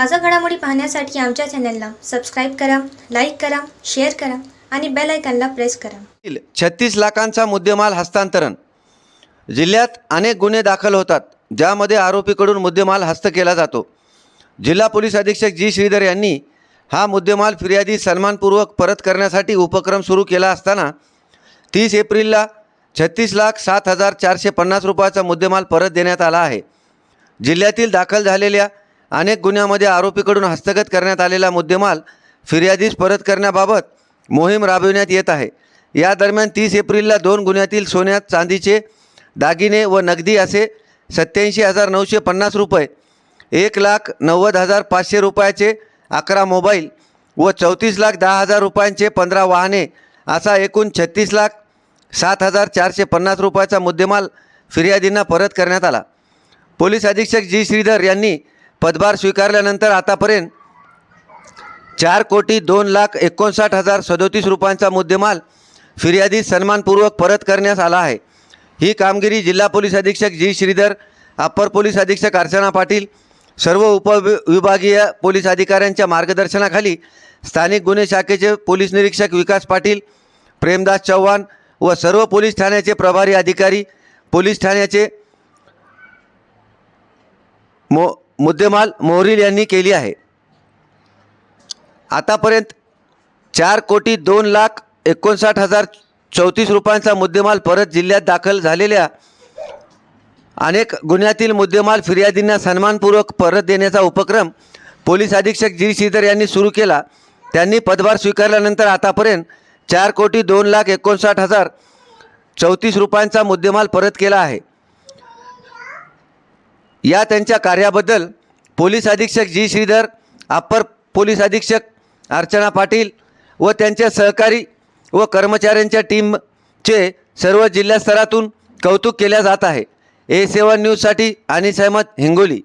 ताज़ा घडामोडी पाहण्यासाठी आमच्या चॅनलला सबस्क्राईब करा, लाईक करा, शेअर करा आणि बेल आयकॉनला प्रेस करा. 36 लाखांचा मुद्देमाल हस्तांतरण. जिल्ह्यात अनेक गुन्हे दाखल होतात ज्यामध्ये आरोपीकडून मुद्देमाल हस्त केला जातो. जिल्हा पोलीस अधीक्षक जी श्रीधर यांनी हा मुद्देमाल फिर्यादी सन्मानपूर्वक परत करण्यासाठी उपक्रम सुरू केला असताना 30 एप्रिलला 36,07,450 रुपयाचा मुद्देमाल परत देण्यात आला आहे. जिल्ह्यातील दाखल झालेल्या अनेक गुन्ह्यामध्ये आरोपीकडून हस्तगत करण्यात आलेला मुद्देमाल फिर्यादीस परत करण्याबाबत मोहीम राबविण्यात येत आहे. या दरम्यान 30 एप्रिलला 2 गुन्ह्यातील सोन्यात चांदीचे दागिने व नगदी असे 87,950 रुपये, 1,90,500 रुपयाचे 11 मोबाईल व 34,10,000 रुपयांचे 15 वाहने असा एकूण 36,07,450 रुपयाचा मुद्देमाल फिर्यादींना परत करण्यात आला. पोलीस अधीक्षक जी श्रीधर यांनी पदभार स्वीकारल्यानंतर आतापर्यंत 4,02,59,037 रुपयांचा मुद्देमाल फिर्यादी सन्मानपूर्वक परत करण्यास आला आहे. ही कामगिरी जिल्हा पोलीस अधीक्षक जी श्रीधर, अप्पर पोलीस अधीक्षक अर्चना पाटील, सर्व उपविभागीय पोलीस अधिकाऱ्यांच्या मार्गदर्शनाखाली स्थानिक गुन्हे शाखेचे पोलीस निरीक्षक विकास पाटील, प्रेमदास चव्हाण व सर्व पोलीस ठाण्याचे प्रभारी अधिकारी, पोलीस ठाण्याचे मुद्देमाल मोहरील यांनी केली आहे. आतापर्यंत 4,02,59,034 रुपयांचा मुद्देमाल परत जिल्ह्यात दाखल झालेल्या अनेक गुन्ह्यातील मुद्देमाल फिर्यादींना सन्मानपूर्वक परत देण्याचा उपक्रम पोलीस अधीक्षक जी श्रीधर यांनी सुरू केला. त्यांनी पदभार स्वीकारल्यानंतर आतापर्यंत 4,02,59,034 रुपयांचा मुद्देमाल परत केला आहे. या त्यांच्या कार्याबद्दल पोलीस अधीक्षक जी श्रीधर, अप्पर पोलीस अधीक्षक अर्चना पाटील व त्यांच्या सहकारी व कर्मचाऱ्यांच्या टीमचे सर्व जिल्हा स्तरातून कौतुक केले जात आहे. A7 न्यूजसाठी अनिस अहमद, हिंगोली.